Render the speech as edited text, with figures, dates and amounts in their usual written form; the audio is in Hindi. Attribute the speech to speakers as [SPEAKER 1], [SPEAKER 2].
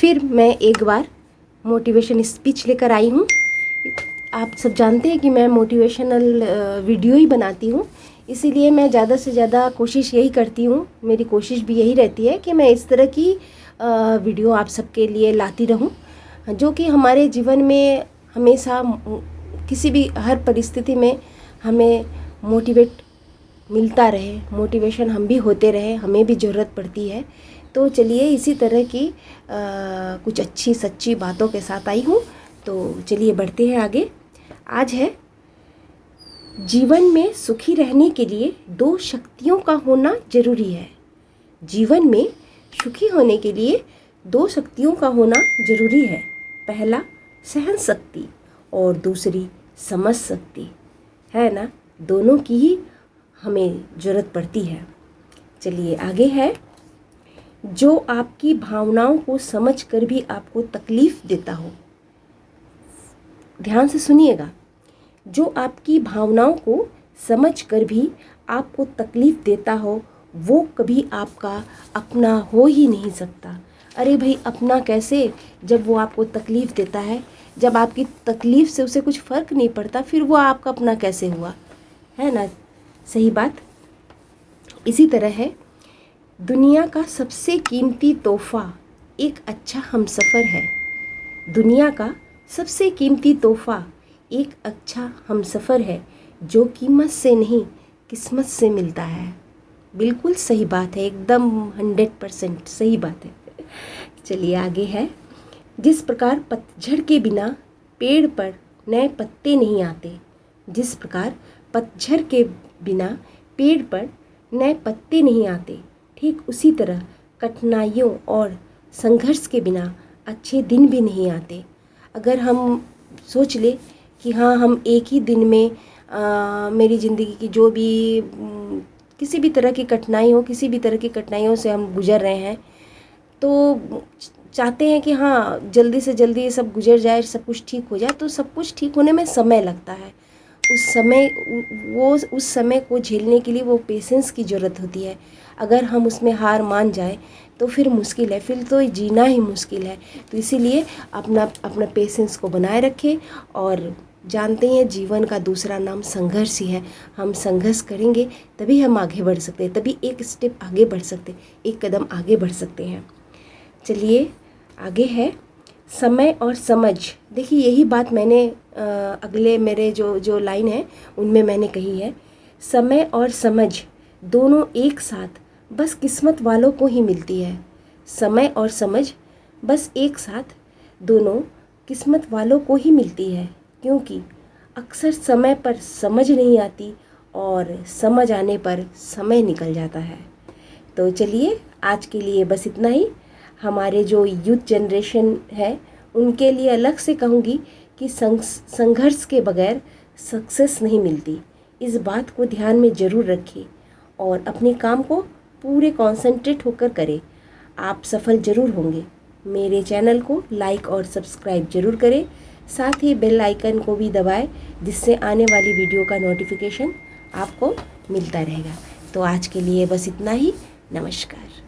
[SPEAKER 1] फिर मैं एक बार मोटिवेशन स्पीच लेकर आई हूँ। आप सब जानते हैं कि मैं मोटिवेशनल वीडियो ही बनाती हूँ, इसीलिए मैं ज़्यादा से ज़्यादा कोशिश यही करती हूँ, मेरी कोशिश भी यही रहती है कि मैं इस तरह की वीडियो आप सबके लिए लाती रहूँ, जो कि हमारे जीवन में हमेशा किसी भी हर परिस्थिति में हमें मोटिवेट मिलता रहे, मोटिवेशन हम भी होते रहे, हमें भी ज़रूरत पड़ती है। तो चलिए इसी तरह की कुछ अच्छी सच्ची बातों के साथ आई हूँ। तो चलिए बढ़ते हैं आगे। आज है जीवन में सुखी रहने के लिए 2 शक्तियों का होना जरूरी है। जीवन में सुखी होने के लिए 2 शक्तियों का होना जरूरी है। पहला सहन शक्ति और दूसरी समझ शक्ति, है ना। दोनों की ही हमें ज़रूरत पड़ती है। चलिए आगे है, जो आपकी भावनाओं को समझकर भी आपको तकलीफ़ देता हो। ध्यान से सुनिएगा, जो आपकी भावनाओं को समझकर भी आपको तकलीफ़ देता हो वो कभी आपका अपना हो ही नहीं सकता। अरे भाई, अपना कैसे, जब वो आपको तकलीफ़ देता है, जब आपकी तकलीफ़ से उसे कुछ फ़र्क नहीं पड़ता, फिर वो आपका अपना कैसे हुआ, है ना। सही बात। इसी तरह है, दुनिया का सबसे कीमती तोहफ़ा एक अच्छा हमसफ़र है। दुनिया का सबसे कीमती तोहफ़ा एक अच्छा हमसफ़र है, जो कीमत से नहीं किस्मत से मिलता है। बिल्कुल सही बात है, एकदम 100% सही बात है। चलिए आगे है, जिस प्रकार पतझड़ के बिना पेड़ पर नए पत्ते नहीं आते, जिस प्रकार पतझड़ के बिना पेड़ पर नए पत्ते नहीं आते, ठीक उसी तरह कठिनाइयों और संघर्ष के बिना अच्छे दिन भी नहीं आते। अगर हम सोच ले कि हाँ, हम एक ही दिन में मेरी ज़िंदगी की जो भी किसी भी तरह की कठिनाई हो, किसी भी तरह की कठिनाइयों से हम गुज़र रहे हैं, तो चाहते हैं कि हाँ जल्दी से जल्दी ये सब गुजर जाए, सब कुछ ठीक हो जाए। तो सब कुछ ठीक होने में समय लगता है। उस समय को झेलने के लिए वो पेशेंस की ज़रूरत होती है। अगर हम उसमें हार मान जाए तो फिर मुश्किल है, फिर तो जीना ही मुश्किल है। तो इसीलिए अपना पेशेंस को बनाए रखें। और जानते हैं, जीवन का दूसरा नाम संघर्ष ही है। हम संघर्ष करेंगे तभी हम आगे बढ़ सकते हैं, तभी एक स्टेप आगे बढ़ सकते, एक कदम आगे बढ़ सकते हैं। चलिए आगे है, समय और समझ। देखिए यही बात मैंने अगले मेरे जो लाइन है उनमें मैंने कही है, समय और समझ दोनों एक साथ बस किस्मत वालों को ही मिलती है। समय और समझ बस एक साथ दोनों किस्मत वालों को ही मिलती है, क्योंकि अक्सर समय पर समझ नहीं आती और समझ आने पर समय निकल जाता है। तो चलिए आज के लिए बस इतना ही। हमारे जो यूथ जनरेशन है उनके लिए अलग से कहूँगी कि संघर्ष के बगैर सक्सेस नहीं मिलती। इस बात को ध्यान में ज़रूर रखें और अपने काम को पूरे कंसंट्रेट होकर करें। आप सफल ज़रूर होंगे। मेरे चैनल को लाइक और सब्सक्राइब ज़रूर करें, साथ ही बेल आइकन को भी दबाएं, जिससे आने वाली वीडियो का नोटिफिकेशन आपको मिलता रहेगा। तो आज के लिए बस इतना ही। नमस्कार।